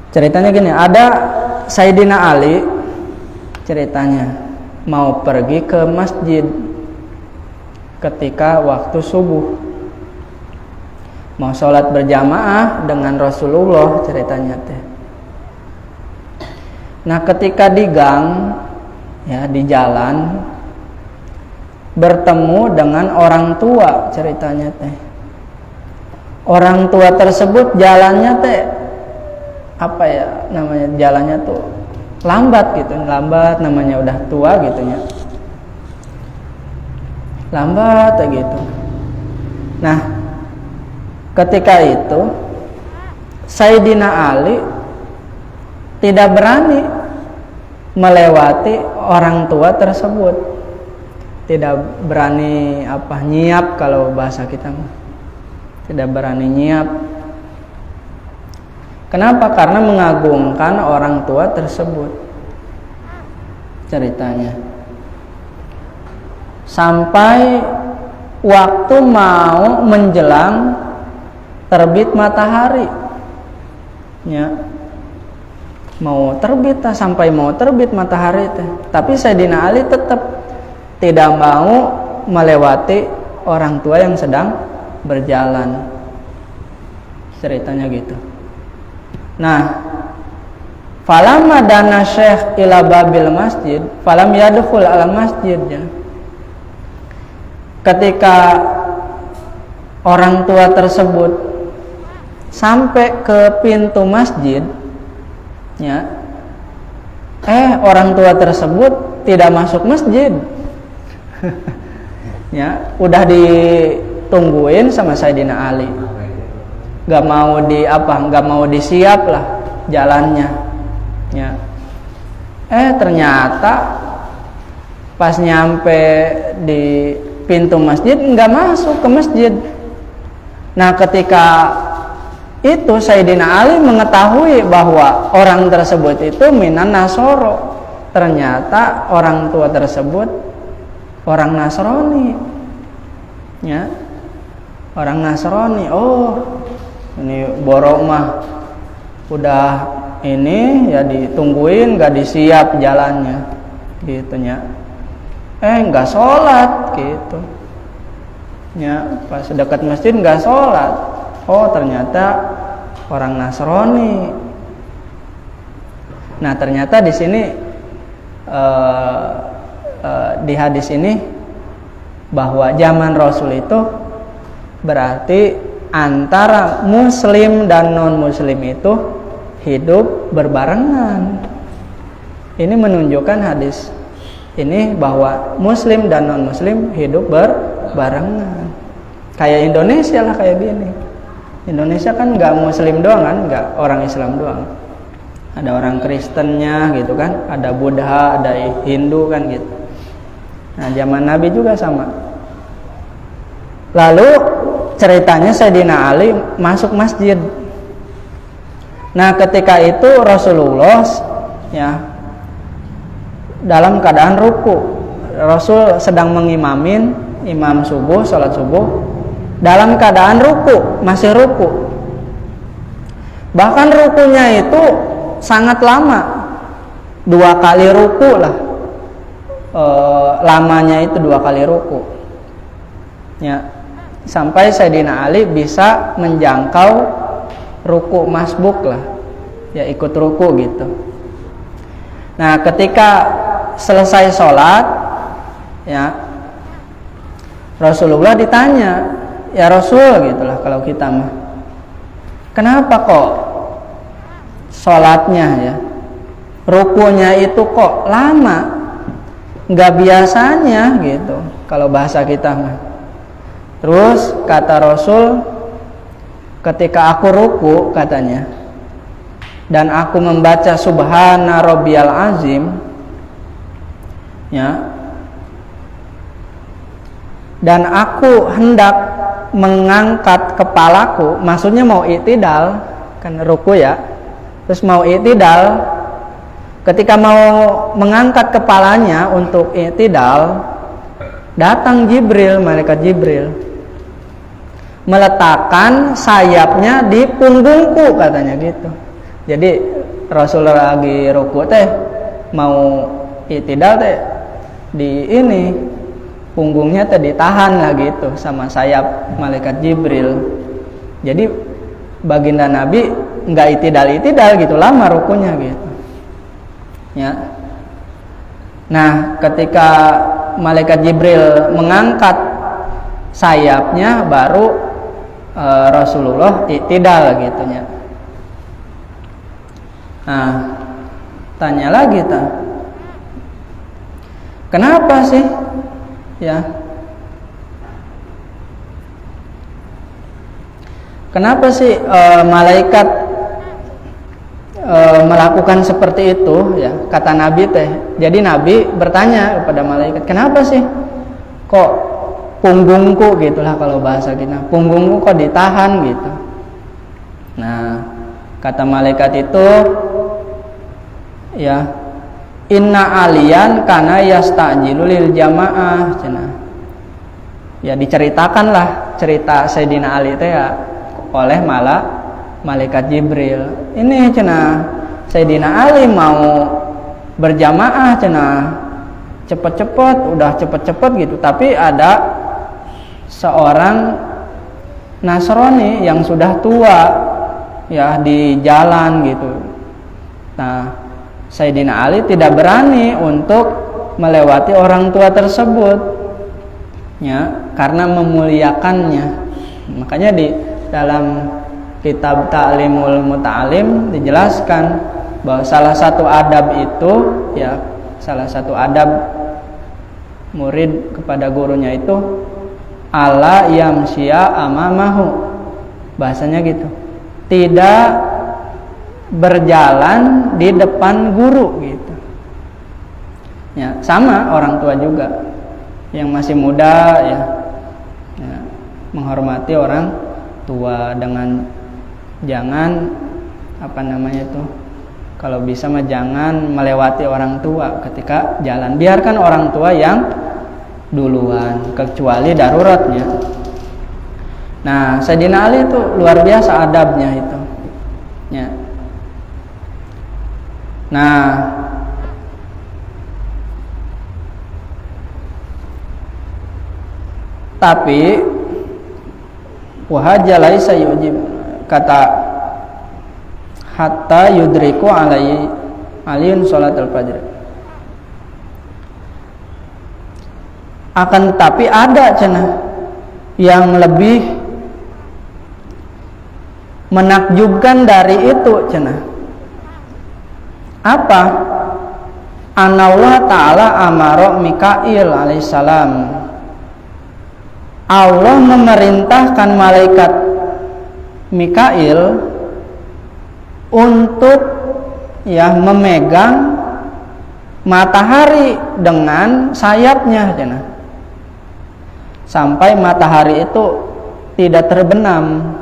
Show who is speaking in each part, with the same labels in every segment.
Speaker 1: Ceritanya gini, ada Sayyidina Ali ceritanya mau pergi ke masjid ketika waktu subuh, mau sholat berjamaah dengan Rasulullah ceritanya teh. Nah ketika di gang, ya di jalan, bertemu dengan orang tua ceritanya teh. Orang tua tersebut jalannya teh apa ya namanya, jalannya tuh lambat gitu, lambat, namanya udah tua gitu ya, lambat gitu. Nah ketika itu Sayyidina Ali tidak berani melewati orang tua tersebut, tidak berani nyiap, kalau bahasa kita mah tidak berani nyiap. Kenapa? Karena mengagungkan orang tua tersebut ceritanya. Sampai waktu mau menjelang terbit matahari, ya, mau terbit, sampai mau terbit matahari teh. Tapi Sayyidina Ali tetap tidak mau melewati orang tua yang sedang berjalan, ceritanya gitu. Nah, falamma dana syekh ila babil masjid falam yadkhul al masjid, ya. Ketika orang tua tersebut sampai ke pintu masjid, ya, orang tua tersebut tidak masuk masjid. Ya, udah ditungguin sama Sayyidina Ali, nggak mau disiap lah jalannya, ya. Ternyata pas nyampe di pintu masjid nggak masuk ke masjid. Nah ketika itu Sayyidina Ali mengetahui bahwa orang tersebut itu minan Nasoro. Ternyata orang tua tersebut orang Nasrani, ya, orang Nasrani. Oh, ini borok mah udah ini ya ditungguin, nggak disiap jalannya, gitunya. Nggak sholat gitu, ya, pas dekat masjid nggak sholat. Oh ternyata orang Nasrani. Nah ternyata di sini di hadis ini bahwa zaman Rasul itu berarti antara Muslim dan non Muslim itu hidup berbarengan. Ini menunjukkan hadis ini bahwa Muslim dan non Muslim hidup berbarengan. Kayak Indonesia lah kayak gini. Indonesia kan nggak Muslim doang kan, nggak orang Islam doang. Ada orang Kristennya gitu kan, ada Buddha, ada Hindu kan gitu. Nah zaman Nabi juga sama. Lalu ceritanya Sayyidina Ali masuk masjid. Nah ketika itu Rasulullah, ya, dalam keadaan ruku. Rasul sedang mengimamin imam subuh, salat subuh, dalam keadaan ruku, masih ruku. Bahkan rukunya itu sangat lama, 2 kali ruku lah. Lamanya itu 2 kali ruku, ya, sampai Sayyidina Ali bisa menjangkau ruku masbuk lah, ya, ikut ruku gitu. Nah ketika selesai sholat, ya, Rasulullah ditanya, ya Rasul gitulah kalau kita mah, kenapa kok sholatnya, ya, rukunya itu kok lama, nggak biasanya gitu kalau bahasa kita mah. Terus kata Rasul, ketika aku ruku katanya, dan aku membaca Subhana Rabbiyal Azim, ya, dan aku hendak mengangkat kepalaku, maksudnya mau i'tidal, kan ruku ya, terus mau i'tidal, ketika mau mengangkat kepalanya untuk i'tidal, datang Jibril, malaikat Jibril, meletakkan sayapnya di punggungku katanya gitu. Jadi Rasul lagi ruku teh mau i'tidal teh di ini punggungnya teh ditahan lah gitu sama sayap malaikat Jibril. Jadi baginda Nabi nggak i'tidal gitu, lama rukunya gitu. Ya. Nah, ketika malaikat Jibril mengangkat sayapnya baru Rasulullah i'tidal gitu ya. Nah, tanya lagi kenapa sih ya? Kenapa sih malaikat melakukan seperti itu ya? Kata Nabi teh. Jadi Nabi bertanya kepada malaikat, kenapa sih kok punggungku gitulah kalau bahasa kita, punggungku kok ditahan gitu. Nah, kata malaikat itu ya, inna aliyan kana yastajilu lil jamaah cenah. Ya diceritakanlah cerita Sayyidina Ali teh ya oleh malaikat Jibril. Ini cenah Sayyidina Ali mau berjamaah cenah cepet-cepet, udah cepet-cepet gitu, tapi ada seorang Nasrani yang sudah tua ya di jalan gitu. Nah, Sayyidina Ali tidak berani untuk melewati orang tua tersebut ya, karena memuliakannya. Makanya di dalam kitab Ta'limul Muta'alim dijelaskan bahwa salah satu adab itu ya, salah satu adab murid kepada gurunya itu ala yamsya amamahu, bahasanya gitu, tidak berjalan di depan guru gitu ya. Sama orang tua juga yang masih muda ya, menghormati orang tua dengan jangan apa namanya itu, kalau bisa mah jangan melewati orang tua ketika jalan. Biarkan orang tua yang duluan, kecuali daruratnya. Nah, Sayyidina Ali itu luar biasa adabnya itu ya. Nah, tapi wahaja laisa yujib, kata hatta yudriku aliyun sholatul fajr. Akan tetapi ada cenah yang lebih menakjubkan dari itu cenah. Apa? Anallah ta'ala amara Mikail alaihissalam. Allah memerintahkan malaikat Mikail untuk ya memegang matahari dengan sayapnya cenah, sampai matahari itu tidak terbenam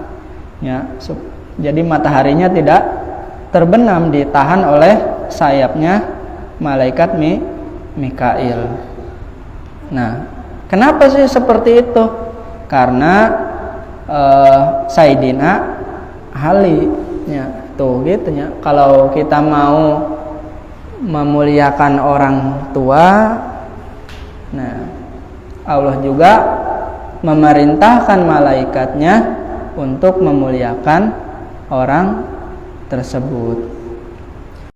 Speaker 1: ya. Jadi mataharinya tidak terbenam, ditahan oleh sayapnya malaikat Mikail. Nah, kenapa sih seperti itu? Karena Sayyidina Ali ya, tuh gitu ya. Kalau kita mau memuliakan orang tua, nah Allah juga memerintahkan malaikatnya untuk memuliakan orang tersebut.